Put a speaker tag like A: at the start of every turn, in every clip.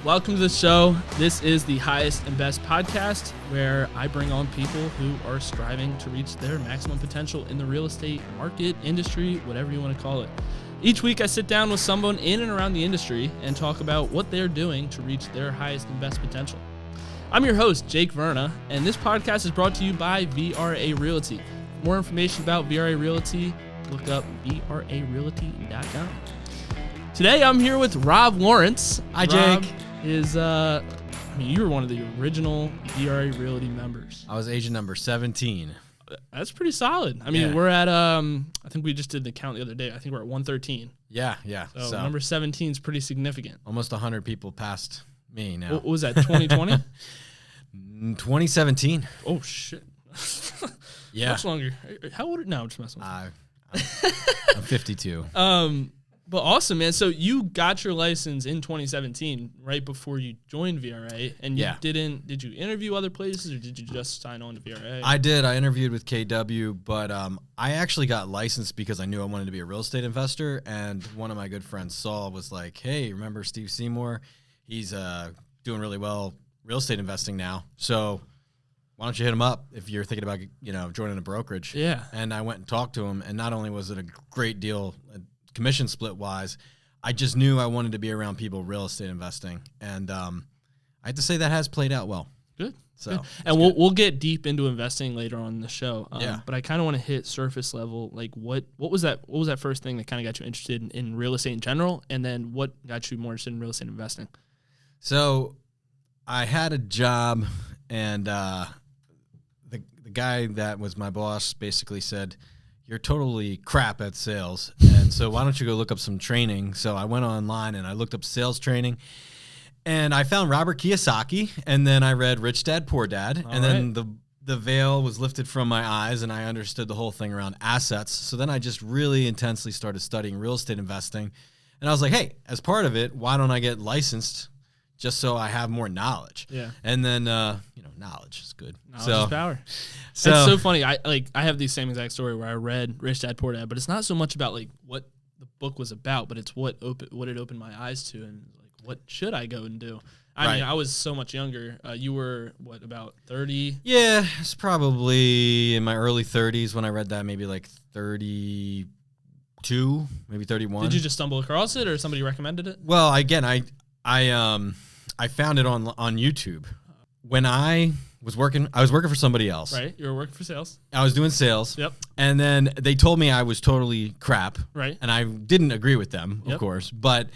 A: Welcome to the show. This is the Highest and Best podcast where I bring on people who are striving to reach their maximum potential in the real estate market, industry, whatever you want to call it. Each week I sit down with someone in and around the industry and talk about what they're doing to reach their highest and best potential. I'm your host, Jake Verna, and this podcast is brought to you by VRA Realty. For more information about VRA Realty, look up VRARealty.com. Today I'm here with Rob Lawrence.
B: Hi, Jake.
A: You were one of the original VRA Realty members.
B: I was agent number 17.
A: That's pretty solid. We're at, I think we just did the count the other day. I think we're at 113.
B: Yeah.
A: So number 17 is pretty significant.
B: Almost 100 people passed me now.
A: What was that, 2020?
B: 2017.
A: Oh, shit.
B: Yeah.
A: Much longer. How old are you? No, I'm just messing with you.
B: I'm 52.
A: But awesome, man. So you got your license in 2017, right before you joined VRA, and did you interview other places, or did you just sign on to VRA?
B: I did. I interviewed with KW, but I actually got licensed because I knew I wanted to be a real estate investor, and one of my good friends, Saul, was like, hey, remember Steve Seymour? He's doing really well real estate investing now, so why don't you hit him up if you're thinking about joining a brokerage? Yeah. And I went and talked to him, and not only was it a great deal, commission split wise, I just knew I wanted to be around people real estate investing, and I have to say that has played out well.
A: Good.
B: So,
A: good. And we'll get deep into investing later on in the show.
B: Yeah.
A: But I kind of want to hit surface level. Like what was that first thing that kind of got you interested in real estate in general, and then what got you more interested in real estate investing?
B: So I had a job, and the guy that was my boss basically said, you're totally crap at sales, and so why don't you go look up some training? So I went online and I looked up sales training, and I found Robert Kiyosaki, and then I read Rich Dad, Poor Dad, then the veil was lifted from my eyes, and I understood the whole thing around assets. So then I just really intensely started studying real estate investing, and I was like, hey, as part of it, why don't I get licensed just so I have more knowledge? Yeah. And then, knowledge is good.
A: Knowledge is power. So it's so funny. I have the same exact story where I read Rich Dad Poor Dad, but it's not so much about like what the book was about, but it's what it opened my eyes to, and like what should I go and do. I mean, I was so much younger. You were what, about 30?
B: Yeah, it's probably in my early 30s when I read that. Maybe like 32, maybe 31.
A: Did you just stumble across it, or somebody recommended it?
B: Well, again, I found it on YouTube. When I was working for somebody else.
A: Right, you were working for sales.
B: I was doing sales.
A: Yep.
B: And then they told me I was totally crap.
A: Right.
B: And I didn't agree with them, of course. But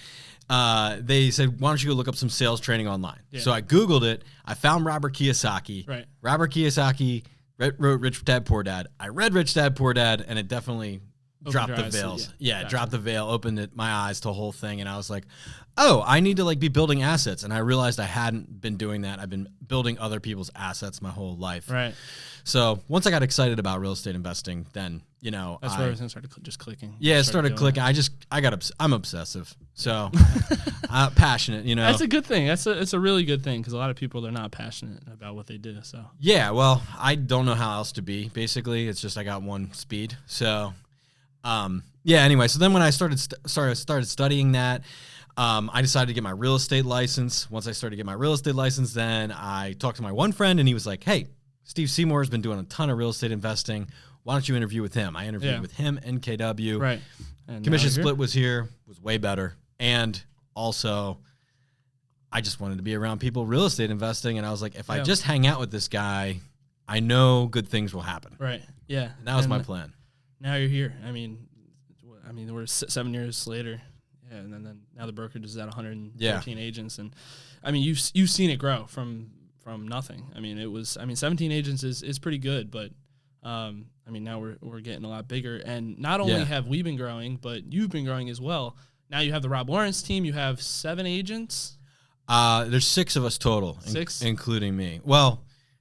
B: they said, why don't you go look up some sales training online? Yeah. So I Googled it. I found Robert Kiyosaki. Right. Robert Kiyosaki wrote Rich Dad, Poor Dad. I read Rich Dad, Poor Dad, and it definitely dropped the veils. Yeah, gotcha. It dropped the veil, opened my eyes to the whole thing, and I was like, oh, I need to be building assets. And I realized I hadn't been doing that. I've been building other people's assets my whole life. Right. So once I got excited about real estate investing, then that's
A: where everything started just clicking.
B: Yeah, it started clicking. I'm obsessive, so passionate.
A: That's a good thing. It's a really good thing, because a lot of people, they're not passionate about what they do. So
B: yeah, well, I don't know how else to be. Basically, it's just I got one speed. So. Anyway, so then when I started studying that, I decided to get my real estate license. Once I started to get my real estate license, then I talked to my one friend, and he was like, hey, Steve Seymour has been doing a ton of real estate investing. Why don't you interview with him? I interviewed with him and KW. Right. And commission split was way better. And also, I just wanted to be around people real estate investing, and I was like, if I just hang out with this guy, I know good things will happen.
A: Right. Yeah.
B: And that was my plan.
A: Now you're here. I mean, we're 7 years later, and then now the brokerage is at 113 agents, and I mean, you've seen it grow from nothing. I mean, 17 agents is pretty good, but now we're getting a lot bigger, and not only have we been growing, but you've been growing as well. Now you have the Rob Lawrence team. You have 7 agents.
B: There's 6 of us total, 6, including me. Well.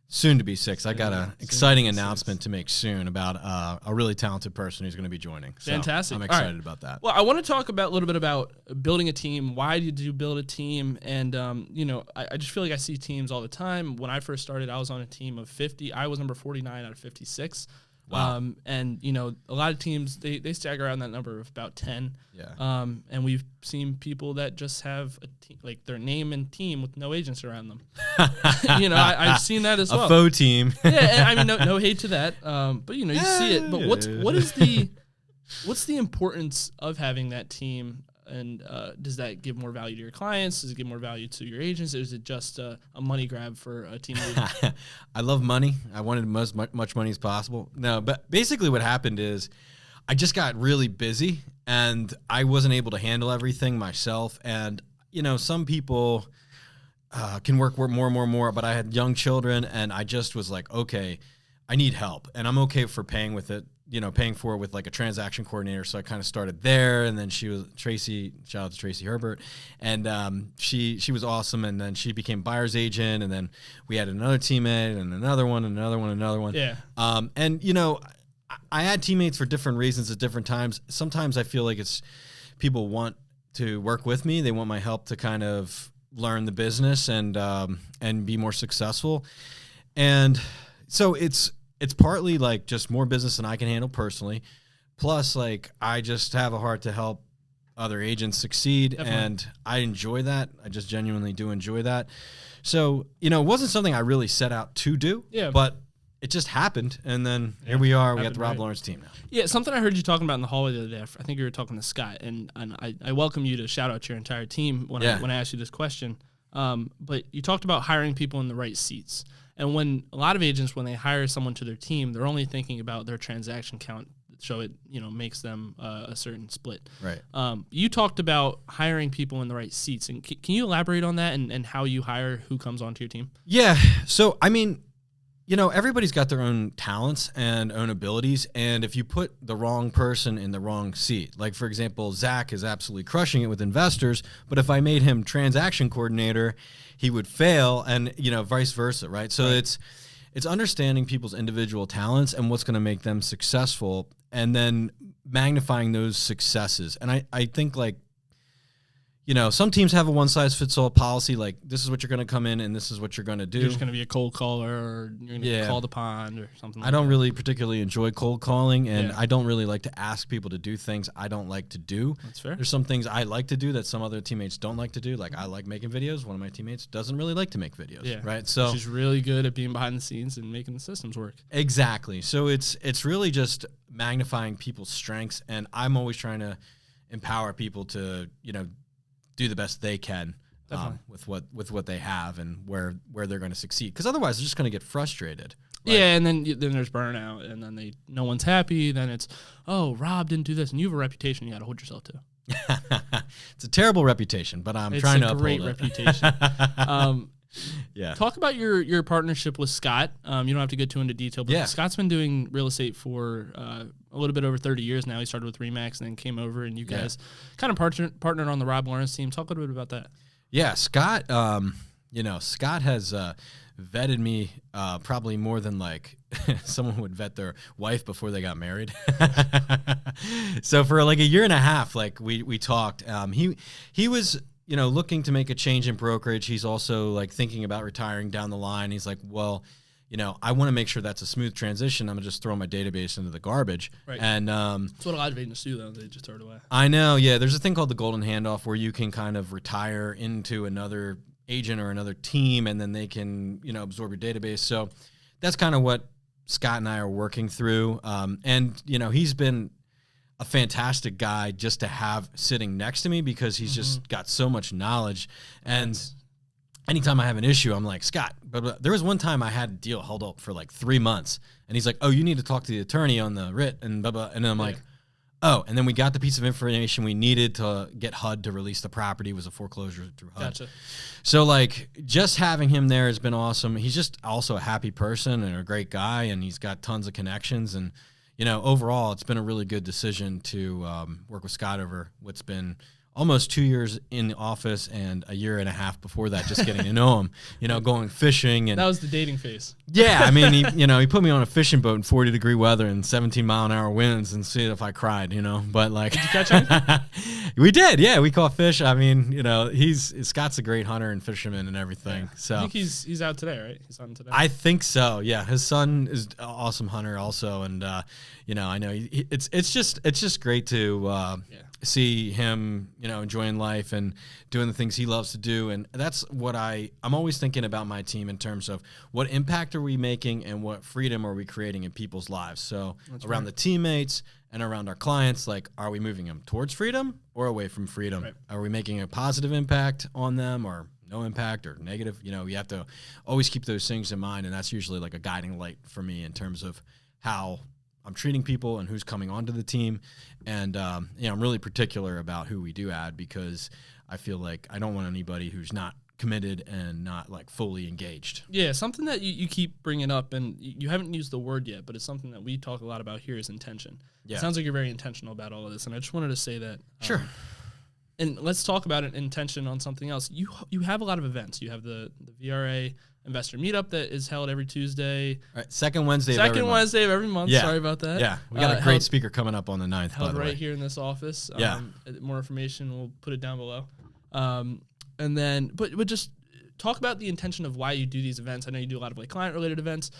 B: Soon to be 6. I got an exciting announcement to make soon about a really talented person who's going to be joining. So
A: fantastic.
B: I'm excited about that.
A: Well, I want to talk a little bit about building a team. Why did you build a team? And, I just feel like I see teams all the time. When I first started, I was on a team of 50. I was number 49 out of 56.
B: Wow.
A: And you know, a lot of teams they stagger around that number of about 10.
B: Yeah.
A: And we've seen people that just have like their name and team with no agents around them. You know, I've seen that as well.
B: A faux team.
A: Yeah, and I mean, no hate to that. But you know, you see it. But what's the importance of having that team? And does that give more value to your clients? Does it give more value to your agents? Or is it just a money grab for a team leader?
B: I love money. I wanted much money as possible. No, but basically what happened is I just got really busy and I wasn't able to handle everything myself. And, you know, some people can work more, but I had young children and I just was like, okay, I need help and I'm okay for paying for it with like a transaction coordinator. So I kind of started there, and then Tracy, shout out to Tracy Herbert, and she was awesome. And then she became buyer's agent, and then we had another teammate and another one.
A: Yeah.
B: And you know, I had teammates for different reasons at different times. Sometimes I feel like it's people want to work with me. They want my help to kind of learn the business and be more successful. And so it's partly like just more business than I can handle personally. Plus, like, I just have a heart to help other agents succeed. Definitely. And I enjoy that. I just genuinely do enjoy that. So, you know, it wasn't something I really set out to do, but it just happened. And then here we are. We got the Rob Lawrence team now. Yeah,
A: something I heard you talking about in the hallway the other day. I think you were talking to Scott, and I welcome you to shout out your entire team when I asked you this question. But you talked about hiring people in the right seats. And when a lot of agents, when they hire someone to their team, they're only thinking about their transaction count, so it, you know, makes them a certain split.
B: Right.
A: You talked about hiring people in the right seats, and can you elaborate on that and how you hire who comes onto your team?
B: Yeah. So I mean, you know, everybody's got their own talents and own abilities, and if you put the wrong person in the wrong seat, like for example, Zach is absolutely crushing it with investors, but if I made him transaction coordinator, he would fail, and you know, vice versa, right? So it's understanding people's individual talents and what's going to make them successful, and then magnifying those successes. And I think, like, you know, some teams have a one-size-fits-all policy, like this is what you're going to come in and this is what you're going to do.
A: You're just going to be a cold caller, or you're going to get called upon or something like that.
B: I don't really particularly enjoy cold calling, and I don't really like to ask people to do things I don't like to do.
A: That's fair.
B: There's some things I like to do that some other teammates don't like to do. Like, I like making videos. One of my teammates doesn't really like to make videos, right? So
A: she's really good at being behind the scenes and making the systems work.
B: Exactly. So it's really just magnifying people's strengths, and I'm always trying to empower people to, you know, do the best they can with what they have and where they're going to succeed. Because otherwise, they're just going to get frustrated. Right?
A: Yeah, and then there's burnout, and then no one's happy. Then it's, oh, Rob didn't do this, and you have a reputation you got to hold yourself to.
B: It's a terrible reputation, but I'm trying to uphold it.
A: It's a great reputation.
B: Yeah.
A: Talk about your partnership with Scott. You don't have to go too into detail, but Scott's been doing real estate for a little bit over 30 years now. He started with Remax and then came over, and you guys kind of partnered on the Rob Lawrence team. Talk a little bit about that.
B: Yeah, Scott, you know, Scott has vetted me probably more than like someone would vet their wife before they got married. So for like a year and a half, like we talked. He was, you know, looking to make a change in brokerage. He's also like thinking about retiring down the line. He's like, well, you know, I want to make sure that's a smooth transition. I'm gonna just throw my database into the garbage.
A: Right.
B: And
A: that's what a lot of agents do, though. They just throw it away.
B: I know. Yeah. There's a thing called the golden handoff where you can kind of retire into another agent or another team, and then they can, you know, absorb your database. So that's kind of what Scott and I are working through. And, you know, he's been a fantastic guy just to have sitting next to me, because he's just got so much knowledge. And anytime I have an issue, I'm like, Scott, but there was one time I had a deal held up for like 3 months, and he's like, oh, you need to talk to the attorney on the writ, and blah, blah. And then I'm like, oh, and then we got the piece of information we needed to get HUD to release the property. It was a foreclosure through HUD.
A: Gotcha.
B: So like just having him there has been awesome. He's just also a happy person and a great guy, and he's got tons of connections. And, you know, overall, it's been a really good decision to work with Scott over what's been almost 2 years in the office and a year and a half before that, just getting to know him, going fishing. And
A: that was the dating phase.
B: Yeah. I mean, he put me on a fishing boat in 40-degree weather and 17-mile-an-hour winds and see if I cried, but like.
A: Did you catch anything?
B: We did. Yeah. We caught fish. I mean, Scott's a great hunter and fisherman and everything.
A: Yeah.
B: So
A: I think he's out today, right? He's hunting today.
B: I think so. Yeah. His son is an awesome hunter also. And, I know it's just great to, see him, enjoying life and doing the things he loves to do. And that's what I'm always thinking about my team in terms of what impact are we making and what freedom are we creating in people's lives. So
A: that's
B: around
A: right.
B: the teammates and around our clients, like, are we moving them towards freedom or away from freedom?
A: Right.
B: Are we making a positive impact on them or no impact or negative? You have to always keep those things in mind. And that's usually like a guiding light for me in terms of how I'm treating people and who's coming onto the team. And, I'm really particular about who we do add because I feel like I don't want anybody who's not committed and not like fully engaged.
A: Yeah, something that you keep bringing up, and you haven't used the word yet, but it's something that we talk a lot about here is intention. Yeah. It sounds like you're very intentional about all of this, and I just wanted to say that.
B: Sure.
A: And let's talk about an intention on something else. You have a lot of events. You have the VRA Investor Meetup that is held every Tuesday.
B: Right, second Wednesday
A: of every month.
B: Yeah.
A: Sorry about that.
B: Yeah, we got a great speaker coming up on the 9th,
A: held
B: by the
A: right
B: way.
A: here in this office.
B: Yeah.
A: More information, we'll put it down below. And then, but just talk about the intention of why you do these events. I know you do a lot of like client-related events.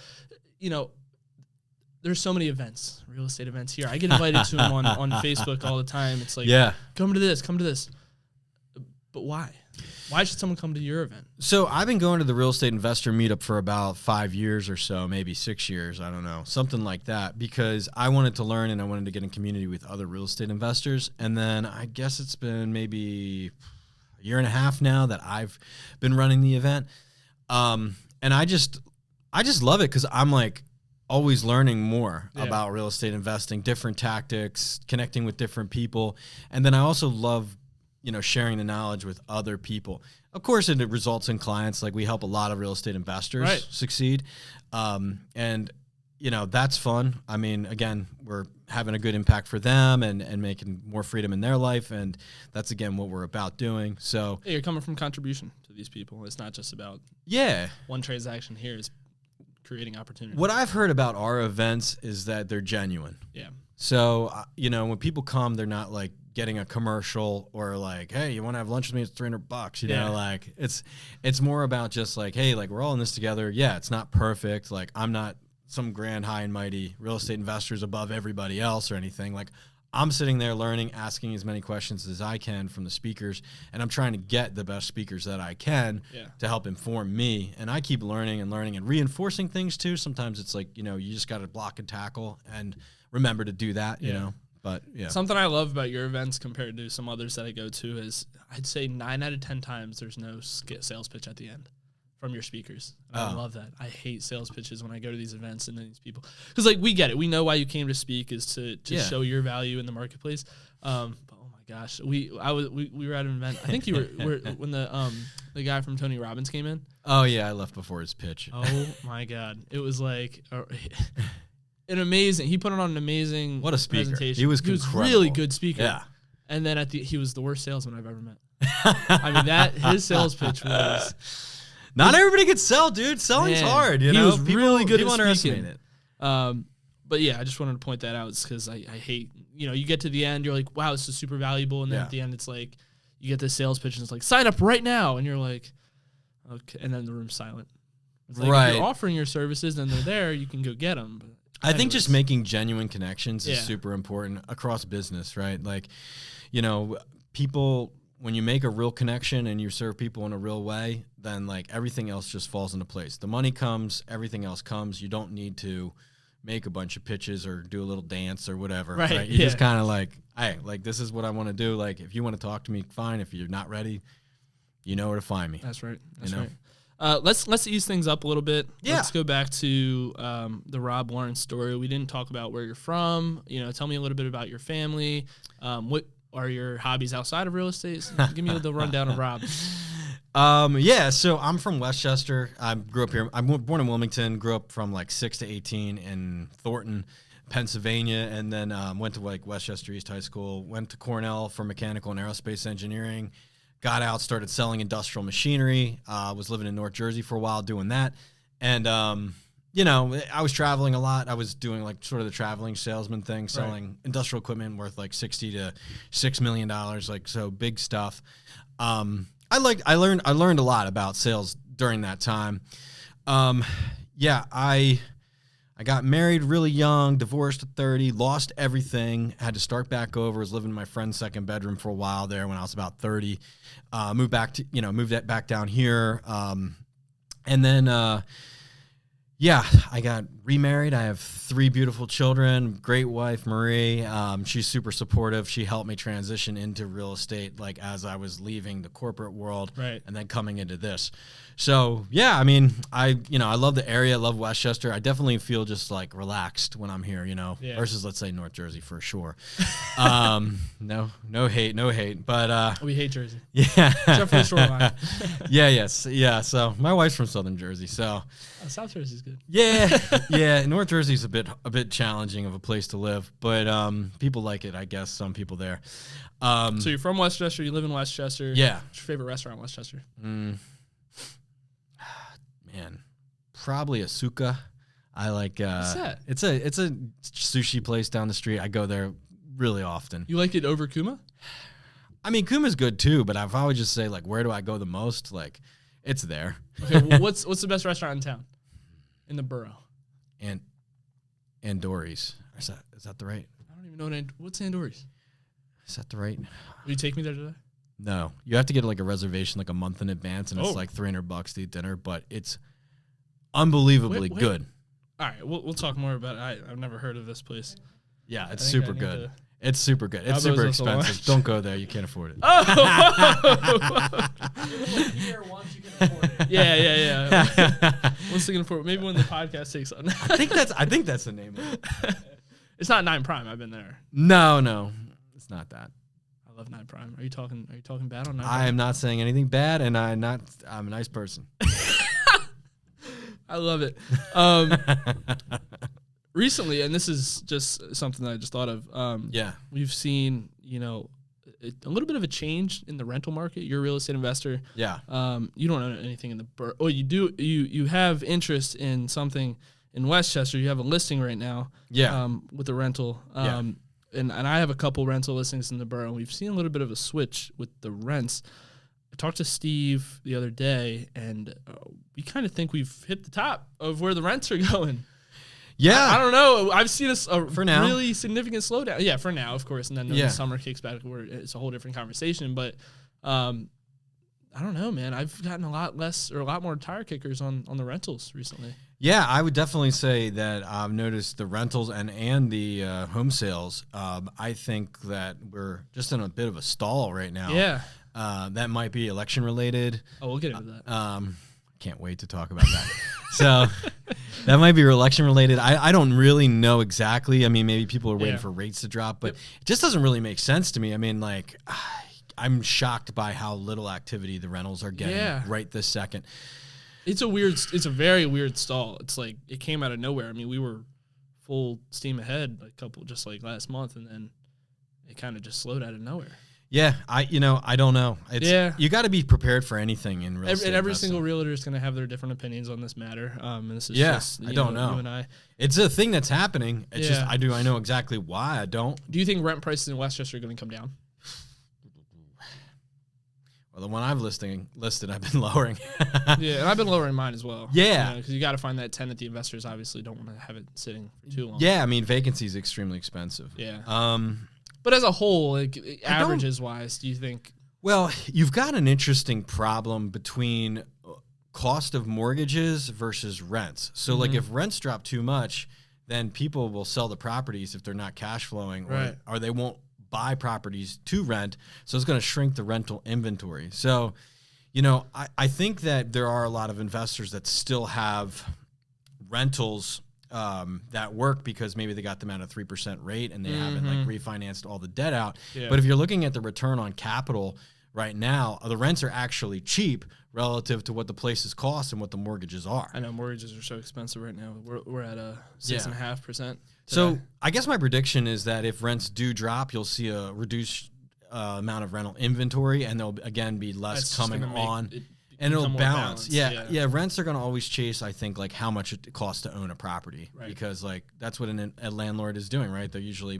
A: There's so many events, real estate events here. I get invited to them on Facebook all the time. It's like, come to this. But why? Why should someone come to your event?
B: So I've been going to the Real Estate Investor Meetup for about 5 years or so, maybe 6 years. I don't know, something like that, because I wanted to learn and I wanted to get in community with other real estate investors. And then I guess it's been maybe a year and a half now that I've been running the event. And I just love it because I'm like always learning more about real estate investing, different tactics, connecting with different people. And then I also love sharing the knowledge with other people. Of course, it results in clients. Like, we help a lot of real estate investors succeed. And, that's fun. I mean, again, we're having a good impact for them and making more freedom in their life. And that's, again, what we're about doing. So
A: you're coming from contribution to these people. It's not just about one transaction here. It's creating opportunity.
B: What I've heard about our events is that they're genuine.
A: Yeah.
B: So, when people come, they're not like getting a commercial or like, hey, you want to have lunch with me? It's $300. You know, like it's more about just like, hey, like, we're all in this together. Yeah, it's not perfect. Like, I'm not some grand, high and mighty real estate investors above everybody else or anything. Like, I'm sitting there learning, asking as many questions as I can from the speakers, and I'm trying to get the best speakers that I can to help inform me. And I keep learning and reinforcing things too. Sometimes it's like, you just got to block and tackle and remember to do that, you know. But
A: something I love about your events compared to some others that I go to is I'd say 9 out of 10 times there's no sales pitch at the end from your speakers. And I love that. I hate sales pitches when I go to these events and these people, because like, we get it. We know why you came to speak is to show your value in the marketplace. But oh my gosh, we were at an event. I think you were when the guy from Tony Robbins came in.
B: Oh yeah, I left before his pitch.
A: Oh my God, it was like. He put on an amazing
B: what a speaker.
A: Presentation.
B: He was
A: a really good speaker.
B: Yeah.
A: And then he was the worst salesman I've ever met. I mean, his sales pitch was.
B: Not everybody can sell, dude. Selling's hard. He
A: was really good at
B: speaking.
A: It. But yeah, I just wanted to point that out because I hate, you get to the end, you're like, wow, this is super valuable. And then at the end, it's like, you get this sales pitch and it's like, sign up right now. And you're like, okay. And then the room's silent. It's like, if you're offering your services and they're there, you can go get them. But
B: I think just making genuine connections is super important across business, right? Like, people, when you make a real connection and you serve people in a real way, then like everything else just falls into place. The money comes, everything else comes. You don't need to make a bunch of pitches or do a little dance or whatever. Right? You just kind of like, hey, like, this is what I want to do. Like, if you want to talk to me, fine. If you're not ready, you know where to find me.
A: That's right. That's right. Let's ease things up a little bit.
B: Yeah.
A: Let's go back to the Rob Lawrence story. We didn't talk about where you're from. Tell me a little bit about your family. What are your hobbies outside of real estate? Give me the rundown of Rob.
B: So I'm from Westchester. I grew up here. I'm born in Wilmington, grew up from like 6 to 18 in Thornton. Pennsylvania, and then went to like Westchester East High School, went to Cornell for mechanical and aerospace engineering, got out, started selling industrial machinery, was living in North Jersey for a while doing that. And, you know, I was traveling a lot. I was doing like sort of the traveling salesman thing, selling industrial equipment worth like $60 to $6 million, like so big stuff. I learned a lot about sales during that time. Yeah, I got married really young, divorced at 30, lost everything, had to start back over, was living in my friend's second bedroom for a while there when I was about 30. Moved back down here. And then, yeah, I got remarried. I have 3 beautiful children, great wife, Marie. She's super supportive. She helped me transition into real estate, like as I was leaving the corporate world and then coming into this. So yeah, I mean, I love the area. I love Westchester. I definitely feel just like relaxed when I'm here, versus let's say North Jersey for sure. No hate, but
A: we hate Jersey.
B: Yeah.
A: Except for the shoreline.
B: Yeah. So my wife's from Southern Jersey, so
A: South Jersey's good.
B: Yeah. North Jersey's a bit challenging of a place to live, but people like it, I guess. Some people there.
A: So you're from Westchester. You live in Westchester.
B: Yeah.
A: What's your favorite restaurant in Westchester?
B: Man, probably Asuka. I like.
A: What's that?
B: It's a sushi place down the street. I go there really often.
A: You like it over Kuma?
B: I mean, Kuma's good too, but if I would just say like, where do I go the most? Like, it's there.
A: Okay, well, what's the best restaurant in town? In the borough?
B: Andori's. Is that the right?
A: I don't even know what's Andori's.
B: Is that the right?
A: Will you take me there today?
B: No, you have to get like a reservation like a month in advance, and it's like $300 to eat dinner, but it's unbelievably good.
A: All right, we'll talk more about it. I've never heard of this place.
B: Yeah, it's super good. It's super good. It's super expensive. Don't go there. You can't afford it.
A: Yeah. Once they can afford it. Maybe when the podcast takes on.
B: I think that's the name of it.
A: It's not 9 Prime. I've been there.
B: No. It's not that.
A: I love 9 Prime. Are you talking bad on 9 Prime?
B: I am not saying anything bad, and I'm a nice person.
A: I love it. Recently, and this is just something that I just thought of. We've seen, a little bit of a change in the rental market. You're a real estate investor.
B: Yeah.
A: You don't know anything in the you do. You have interest in something in Westchester. You have a listing right now.
B: Yeah.
A: With the rental. And I have a couple rental listings in the borough. And we've seen a little bit of a switch with the rents. I talked to Steve the other day, and we kind of think we've hit the top of where the rents are going.
B: Yeah.
A: I don't know. I've seen a
B: for now.
A: Really significant slowdown. Yeah, for now, of course. And then the summer kicks back where it's a whole different conversation. But I don't know, man. I've gotten a lot more tire kickers on the rentals recently.
B: Yeah, I would definitely say that I've noticed the rentals and the home sales. I think that we're just in a bit of a stall right now.
A: Yeah.
B: That might be election related.
A: Oh, we'll get into that.
B: Can't wait to talk about that. So that might be election related. I don't really know exactly. I mean, maybe people are waiting for rates to drop, but it just doesn't really make sense to me. I mean, like, I'm shocked by how little activity the rentals are getting right this second.
A: It's a very weird stall. It's like it came out of nowhere. I mean, we were full steam ahead just like last month, and then it kind of just slowed out of nowhere.
B: Yeah, I don't know. You got to be prepared for anything in real estate.
A: And every single realtor is going to have their different opinions on this matter. And this is just,
B: I don't know.
A: You and I.
B: It's a thing that's happening. It's just I know exactly why. I don't.
A: Do you think rent prices in Westchester are going to come down?
B: Well, the one I've listed, I've been lowering.
A: Yeah, and I've been lowering mine as well.
B: Yeah,
A: because you got to find that tenant. The investors obviously don't want to have it sitting for too long.
B: Yeah, I mean vacancy is extremely expensive.
A: Yeah. But as a whole, like averages wise, do you think?
B: Well, you've got an interesting problem between cost of mortgages versus rents. So, like, if rents drop too much, then people will sell the properties if they're not cash flowing, or they won't buy properties to rent. So it's going to shrink the rental inventory. So, I think that there are a lot of investors that still have rentals that work because maybe they got them at a 3% rate and they haven't like refinanced all the debt out. Yeah. But if you're looking at the return on capital right now, the rents are actually cheap relative to what the places cost and what the mortgages are.
A: I know mortgages are so expensive right now. We're at a 6.5%.
B: So I guess my prediction is that if rents do drop, you'll see a reduced amount of rental inventory, and there'll again be less coming on, and it'll balance. Yeah. Rents are going to always chase, I think, like how much it costs to own a property, because like that's what a landlord is doing, right? They're usually,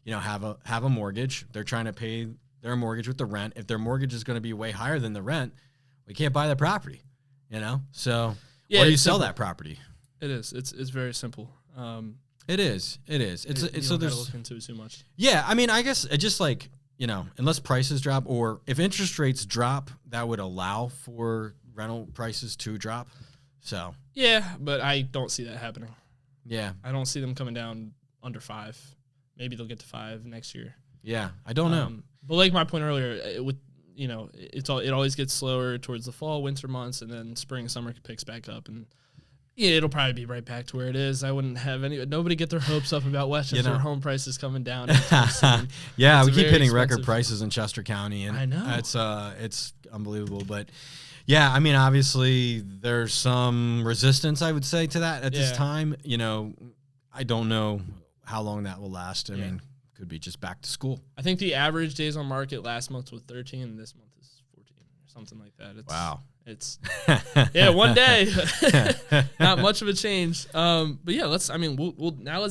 B: have a mortgage. They're trying to pay their mortgage with the rent. If their mortgage is going to be way higher than the rent, we can't buy the property, So or you sell that property.
A: It is. It's very simple.
B: It is. It's so there's
A: look into it too much.
B: Yeah, I mean, I guess it just like, unless prices drop, or if interest rates drop, that would allow for rental prices to drop. So
A: yeah, but I don't see that happening.
B: Yeah,
A: I don't see them coming down under 5. Maybe they'll get to 5 next year.
B: Yeah, I don't know.
A: But like my point earlier, it always gets slower towards the fall, winter months, and then spring, summer picks back up, and it'll probably be right back to where it is. I wouldn't have nobody get their hopes up about Westchester home prices coming down.
B: Yeah, we keep hitting record prices in Chester County, and
A: I know
B: it's unbelievable. But yeah, I mean, obviously there's some resistance, I would say, to that at this time. I don't know how long that will last. I mean, could be just back to school.
A: I think the average days on market last month was 13, and this month is 14 or something like that.
B: Wow.
A: It's one day, not much of a change. But yeah, let's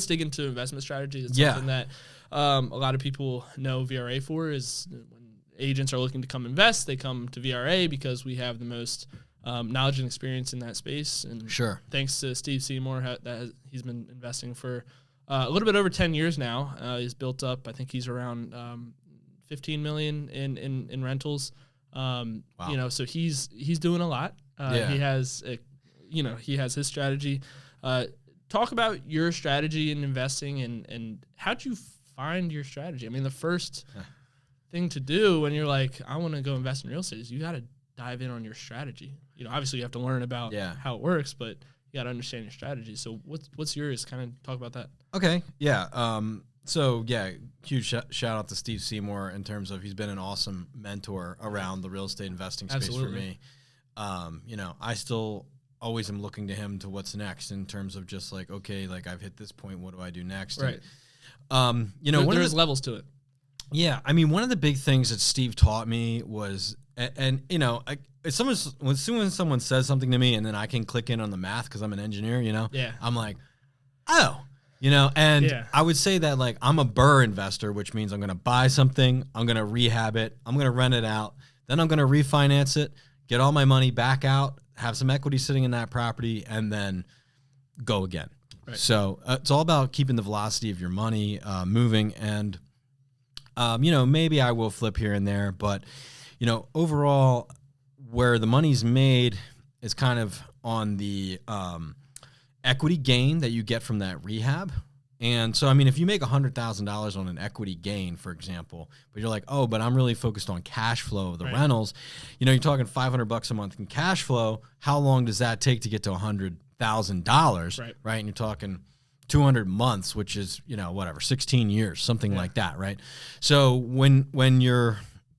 A: dig into investment strategy. It's something that a lot of people know VRA for. Is when agents are looking to come invest, they come to VRA because we have the most knowledge and experience in that space. And thanks to Steve Seymour, he's been investing for a little bit over 10 years now. He's built up. I think he's around 15 million in rentals.
B: Wow.
A: So he's doing a lot. He has his strategy. Talk about your strategy in investing and how'd you find your strategy? I mean, the first thing to do when you're like, I want to go invest in real estate is you got to dive in on your strategy. Obviously you have to learn about how it works, but you got to understand your strategy. So what's yours? Kind of talk about that.
B: Okay. Yeah. So, yeah, huge shout out to Steve Seymour in terms of he's been an awesome mentor around the real estate investing space for me. I still always am looking to him to what's next in terms of just like, okay, like I've hit this point, what do I do next?
A: Right.
B: And,
A: there's levels to it.
B: Yeah. I mean, one of the big things that Steve taught me was, when someone says something to me and then I can click in on the math because I'm an engineer, I'm like, oh. I would say that like I'm a BRRRR investor, which means I'm going to buy something, I'm going to rehab it, I'm going to rent it out, then I'm going to refinance it, get all my money back out, have some equity sitting in that property, and then go again. Right. So it's all about keeping the velocity of your money moving, and maybe I will flip here and there, but overall, where the money's made is kind of on the equity gain that you get from that rehab. And so, I mean, if you make $100,000 on an equity gain, for example, but you're like, oh, but I'm really focused on cash flow of the rentals, you're talking $500 a month in cash flow. How long does that take to get to $100,000? Right. And you're talking 200 months, which is, 16 years, something like that. Right. So when you're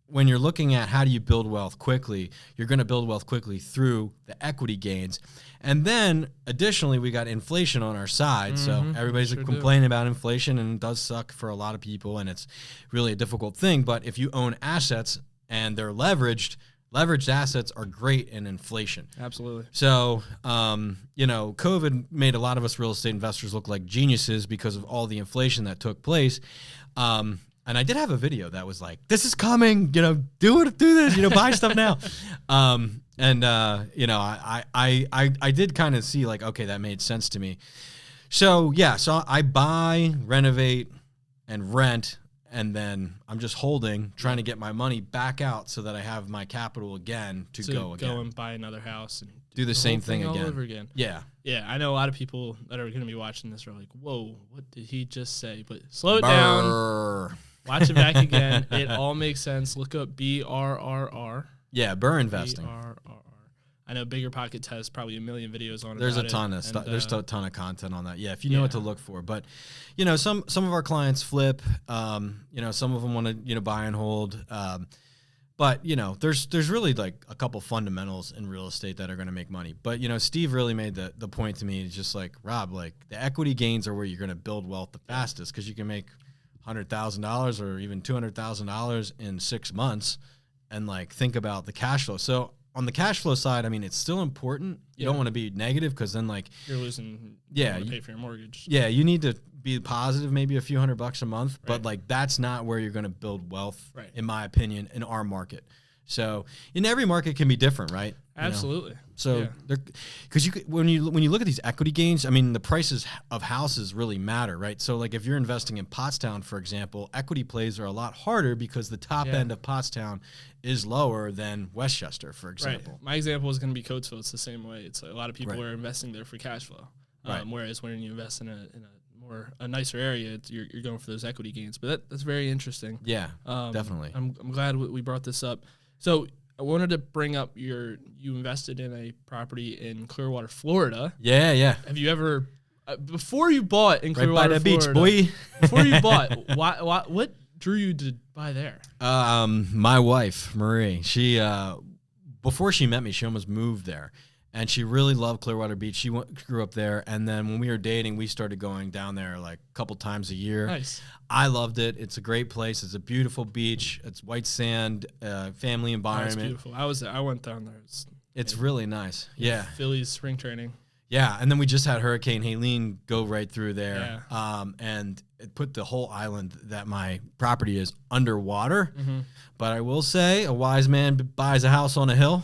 B: looking at how do you build wealth quickly, you're going to build wealth quickly through the equity gains. And then additionally, we got inflation on our side. So everybody's complaining about inflation, and it does suck for a lot of people, and it's really a difficult thing. But if you own assets and they're leveraged assets are great in inflation.
A: Absolutely.
B: So, COVID made a lot of us real estate investors look like geniuses because of all the inflation that took place. And I did have a video that was like, this is coming, do this, buy stuff now. I did kind of see like, okay, that made sense to me. So I buy, renovate, and rent, and then I'm just holding, trying to get my money back out so that I have my capital again to go again.
A: Go and buy another house and
B: do the same thing again.
A: All over again.
B: Yeah.
A: Yeah, I know a lot of people that are going to be watching this are like, whoa, what did he just say? But slow it down. Watch it back again. It all makes sense. Look up BRRR.
B: Yeah, BRRRR investing.
A: BRRR. I know Bigger Pockets has probably a million videos on it.
B: There's a ton of stuff. There's a ton of content on that. Yeah, if you know what to look for. But, some of our clients flip. Some of them want to, buy and hold. But, there's really like a couple fundamentals in real estate that are going to make money. But, Steve really made the point to me. It's just like, Rob, like the equity gains are where you're going to build wealth the fastest, because you can make $100,000 or even $200,000 in 6 months and like think about the cash flow. So on the cash flow side, I mean, it's still important. You don't want to be negative, because then like
A: you're losing.
B: Yeah,
A: you pay for your mortgage.
B: Yeah, you need to be positive, maybe a few $100 a month, but like that's not where you're going to build wealth, in my opinion, in our market. So in every market can be different, right?
A: Absolutely.
B: So because when you look at these equity gains, I mean, the prices of houses really matter, right? So like if you're investing in Pottstown, for example, equity plays are a lot harder because the top end of Pottstown is lower than Westchester, for example.
A: Right. My example is going to be Coatesville. It's the same way. It's like a lot of people are investing there for cash flow. Whereas when you invest in a nicer area, you're going for those equity gains. But that's very interesting.
B: Yeah, definitely.
A: I'm glad we brought this up. So I wanted to bring up you invested in a property in Clearwater, Florida.
B: Yeah.
A: Have you ever, before you bought in Clearwater,
B: right by the
A: Florida,
B: beach, boy?
A: Before you bought, what drew you to buy there?
B: My wife, Marie, she, before she met me, she almost moved there. And she really loved Clearwater Beach. She grew up there. And then when we were dating, we started going down there like a couple times a year.
A: Nice.
B: I loved it. It's a great place. It's a beautiful beach. It's white sand, family environment.
A: It's beautiful. I went down there.
B: It's really nice. Yeah.
A: Phillies spring training.
B: Yeah. And then we just had Hurricane Helene go right through there.
A: Yeah.
B: And it put the whole island that my property is underwater. Mm-hmm. But I will say, a wise man buys a house on a hill.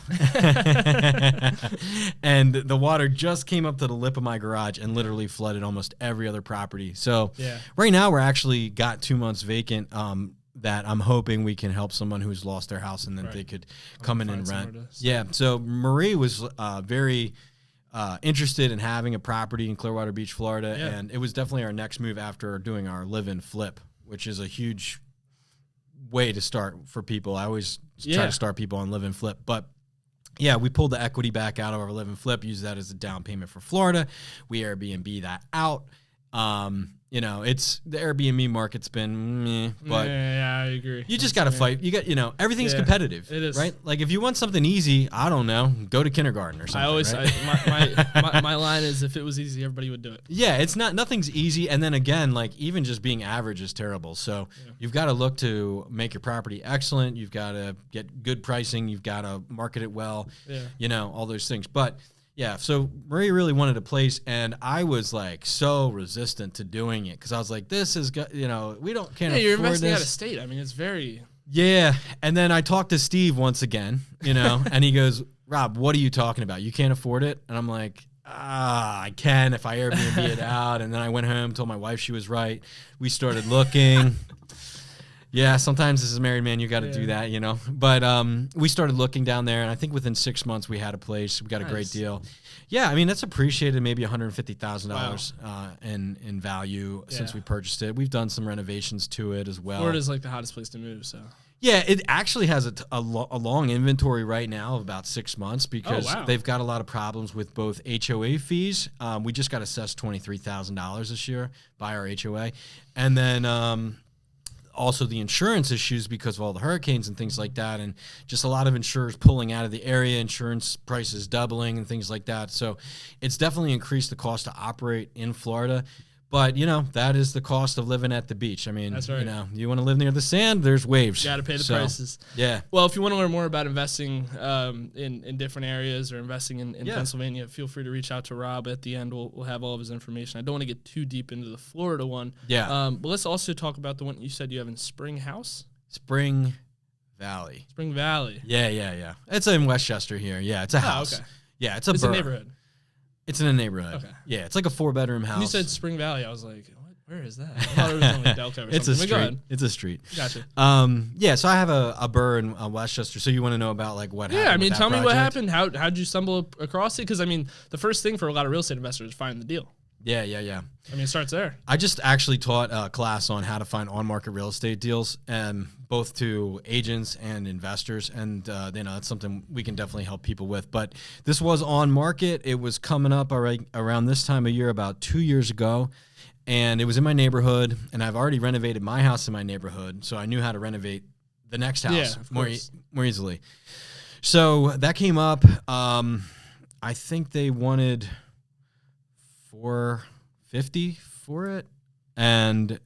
B: And the water just came up to the lip of my garage and literally flooded almost every other property. So right now we're actually got 2 months vacant that I'm hoping we can help someone who's lost their house, and then they could come in and rent. Yeah. So Marie was very interested in having a property in Clearwater Beach, Florida. And it was definitely our next move after doing our live-in flip, which is a huge way to start for people. I always try to start people on live and flip, but we pulled the equity back out of our live and flip, use that as a down payment for Florida. We Airbnb that out. It's the Airbnb market's been meh, but
A: I agree.
B: You just got to fight. You got, everything's competitive.
A: It is,
B: right? Like if you want something easy, I don't know, go to kindergarten or something.
A: My line is, if it was easy, everybody would do it.
B: Yeah, nothing's easy. And then again, like even just being average is terrible. So you've got to look to make your property excellent. You've got to get good pricing. You've got to market it well. All those things. But yeah, so Marie really wanted a place, and I was like so resistant to doing it because I was like, "This is, we can't afford this."
A: You're investing out of state. I mean, it's very.
B: Yeah, and then I talked to Steve once again, and he goes, "Rob, what are you talking about? You can't afford it?" And I'm like, I can if I Airbnb it out. And then I went home, told my wife she was right. We started looking. Yeah, sometimes as a married man, you got to do that, But we started looking down there, and I think within 6 months we had a place. We got a great deal. Yeah, I mean, that's appreciated maybe $150,000 in value since we purchased it. We've done some renovations to it as well.
A: Florida's like the hottest place to move, so.
B: Yeah, it actually has a long inventory right now of about 6 months because they've got a lot of problems with both HOA fees. We just got assessed $23,000 this year by our HOA. And then also the insurance issues because of all the hurricanes and things like that, and just a lot of insurers pulling out of the area, insurance prices doubling and things like that. So it's definitely increased the cost to operate in Florida. But, that is the cost of living at the beach. I mean,
A: that's right.
B: You want to live near the sand, there's waves.
A: You got to pay the prices.
B: Yeah.
A: Well, if you want to learn more about investing in different areas or investing in Pennsylvania, feel free to reach out to Rob. At the end, we'll have all of his information. I don't want to get too deep into the Florida one.
B: Yeah.
A: But let's also talk about the one you said you have in Spring
B: Valley.
A: Spring Valley.
B: Yeah. It's in Westchester here. Yeah, it's a house.
A: Okay.
B: Yeah, it's
A: a neighborhood.
B: It's in a neighborhood.
A: Okay.
B: Yeah, it's like a 4-bedroom house.
A: When you said Spring Valley, I was like, what? Where is that? I thought it was only Delco or
B: it's
A: something.
B: A street. It's a street.
A: Gotcha.
B: So I have a burr in Westchester. So you want to know about like what happened?
A: Yeah, I mean, tell me what
B: happened.
A: How'd you stumble across it? Because I mean, the first thing for a lot of real estate investors is find the deal.
B: Yeah.
A: I mean, it starts there.
B: I just actually taught a class on how to find on-market real estate deals, and both to agents and investors, and that's something we can definitely help people with. But this was on market. It was coming up around this time of year, about 2 years ago, and it was in my neighborhood, and I've already renovated my house in my neighborhood, so I knew how to renovate the next house
A: Yeah, of course.
B: more easily. So that came up. I think they wanted $450 for it, and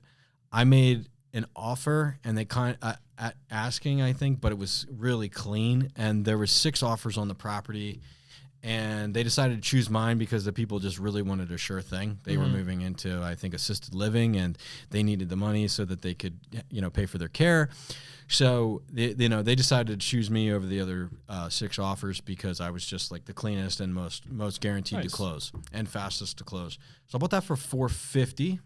B: I made an offer, and they asking, I think, but it was really clean, and there were 6 offers on the property, and they decided to choose mine because the people just really wanted a sure thing. They were moving into, I think, assisted living, and they needed the money so that they could, pay for their care. So they decided to choose me over the other 6 offers because I was just like the cleanest and most guaranteed to close and fastest to close. So I bought that for $450.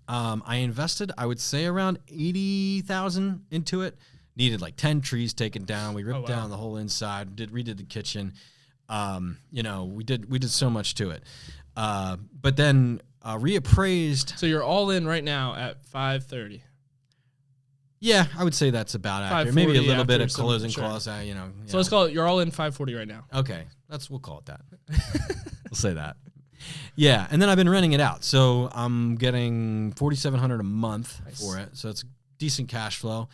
B: I invested, I would say, around $80,000 into it. Needed like 10 trees taken down. We ripped down the whole inside. Redid the kitchen. We did so much to it. But then reappraised.
A: So you're all in right now at 530.
B: Yeah, I would say that's about accurate. Maybe a little bit of closing costs.
A: So let's call it. You're all in 540 right now.
B: Okay, we'll call it that. We'll say that. Yeah, and then I've been renting it out, so I'm getting $4,700 a month for it. So it's decent cash flow.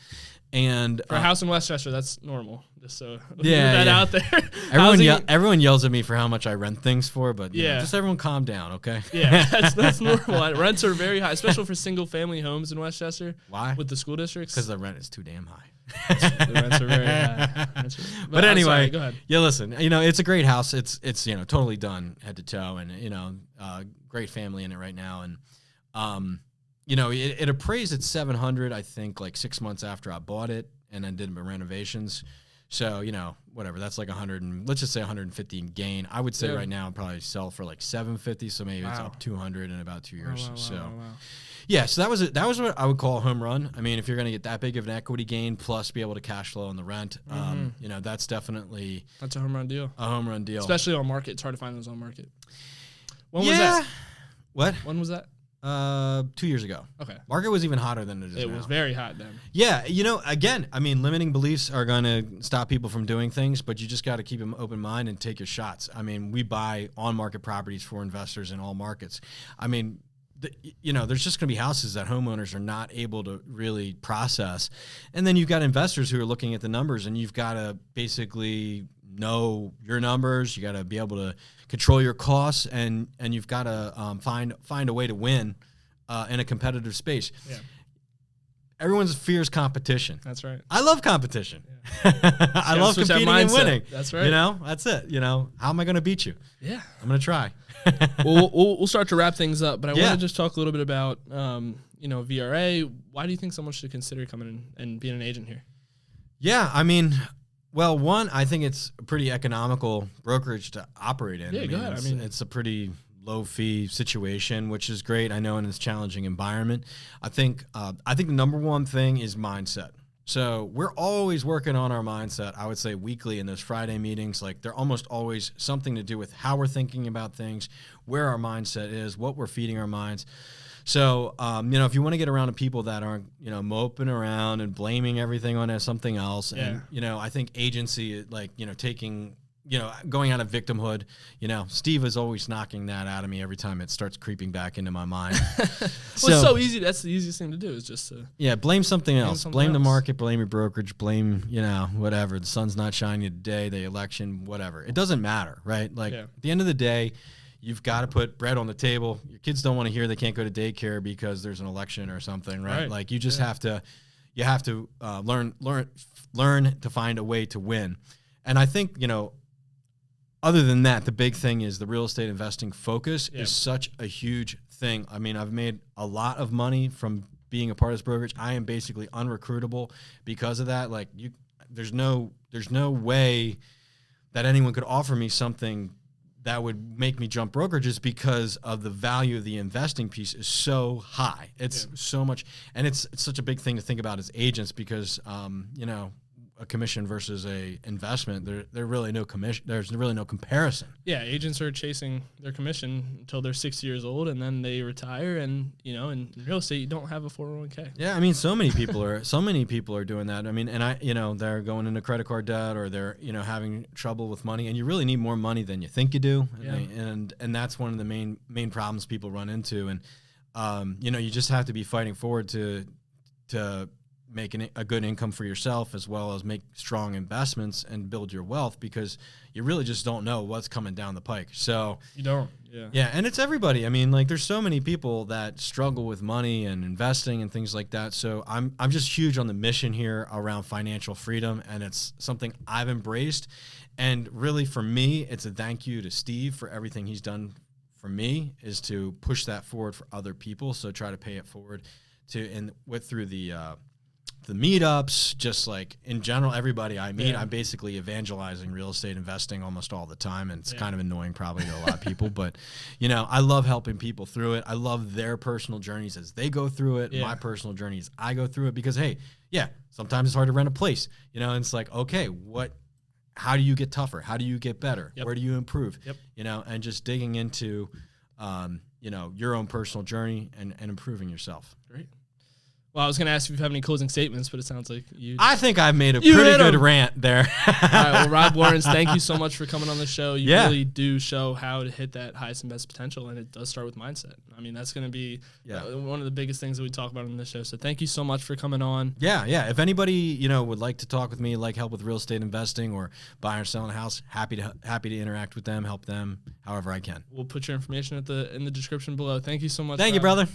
B: And
A: for a house in Westchester, that's normal. Just so
B: out
A: there.
B: Everyone yells at me for how much I rent things for, but just everyone calm down, okay?
A: Yeah, that's normal. Rents are very high, especially for single family homes in Westchester.
B: Why?
A: With the school districts?
B: Because the rent is too damn high.
A: The rents are very high.
B: But anyway,
A: sorry, go ahead.
B: Yeah, listen, it's a great house. It's totally done head to toe, and great family in it right now, and it appraised at $700, I think, like 6 months after I bought it, and then did my renovations. So, whatever, that's like let's just say 150 in gain. I would say right now I'd probably sell for like 750, so maybe it's up 200 in about 2 years. Yeah, so that was what I would call a home run. I mean, if you're going to get that big of an equity gain plus be able to cash flow on the rent, that's definitely
A: a home run deal.
B: A home run deal.
A: Especially on market. It's hard to find those on market. When was that?
B: What?
A: When was that?
B: 2 years ago.
A: Okay.
B: Market was even hotter than it is now.
A: It was very hot then.
B: Yeah, again, I mean, limiting beliefs are going to stop people from doing things, but you just got to keep an open mind and take your shots. I mean, we buy on-market properties for investors in all markets. I mean, there's just going to be houses that homeowners are not able to really process. And then you've got investors who are looking at the numbers, and you've got to basically know your numbers. You got to be able to control your costs, and you've got to find a way to win in a competitive space. Yeah. Everyone's fears competition.
A: That's right.
B: I love competition. Yeah. I love competing and winning.
A: That's right.
B: That's it. How am I going to beat you?
A: Yeah.
B: I'm going to try.
A: Well, we'll start to wrap things up, but I want to just talk a little bit about, VRA. Why do you think someone should consider coming in and being an agent here?
B: Yeah, I mean, well, one, I think it's a pretty economical brokerage to operate in.
A: Yeah, go ahead.
B: It's a pretty low fee situation, which is great. I know in this challenging environment. I think the number one thing is mindset. So we're always working on our mindset, I would say weekly in those Friday meetings. Like they're almost always something to do with how we're thinking about things, where our mindset is, what we're feeding our minds. So, if you want to get around to people that aren't, moping around and blaming everything on something else. And, I think agency, taking, going out of victimhood, Steve is always knocking that out of me every time it starts creeping back into my mind.
A: It's so easy. That's the easiest thing to do is just to.
B: Blame something else. Blame the market, blame your brokerage, blame, whatever. The sun's not shining today, the election, whatever. It doesn't matter, right? At the end of the day, you've got to put bread on the table. Your kids don't want to hear they can't go to daycare because there's an election or something, right? Like you just have to, learn to find a way to win. And I think, other than that, the big thing is the real estate investing focus is such a huge thing. I mean, I've made a lot of money from being a part of this brokerage. I am basically unrecruitable because of that. Like there's no way that anyone could offer me something that would make me jump brokerages because of the value of the investing piece is so high. It's so much, and it's such a big thing to think about as agents because, a commission versus a investment, there's really no comparison. Yeah,
A: agents are chasing their commission until they're 60 years old, and then they retire. And in real estate, you don't have a 401k.
B: Yeah, I mean, so many people are doing that. I mean, and they're going into credit card debt or they're having trouble with money, and you really need more money than you think you do. Yeah. And that's one of the main problems people run into. And you just have to be fighting forward to make a good income for yourself, as well as make strong investments and build your wealth, because you really just don't know what's coming down the pike. So
A: you don't.
B: Yeah, and it's everybody. I mean, like, there's so many people that struggle with money and investing and things like that. So I'm just huge on the mission here around financial freedom, and it's something I've embraced. And really, for me, it's a thank you to Steve for everything he's done for me, is to push that forward for other people. So try to pay it forward through the meetups, just like in general, everybody I meet, I'm basically evangelizing real estate investing almost all the time. And it's kind of annoying probably to a lot of people, but I love helping people through it. I love their personal journeys as they go through it. My personal journeys, I go through it, because, hey, sometimes it's hard to rent a place, and it's like, okay, how do you get tougher? How do you get better? Where do you improve? And just digging into, your own personal journey and improving yourself.
A: Great. Well, I was going to ask if you have any closing statements, but it sounds like you...
B: I think I've made a pretty good rant there.
A: All right, well, Rob Lawrence, thank you so much for coming on the show. You really do show how to hit that highest and best potential, and it does start with mindset. I mean, that's going to be one of the biggest things that we talk about on this show. So thank you so much for coming on.
B: Yeah. If anybody, would like to talk with me, like help with real estate investing or buying or selling a house, happy to interact with them, help them however I can.
A: We'll put your information in the description below. Thank you so much.
B: Thank you, brother.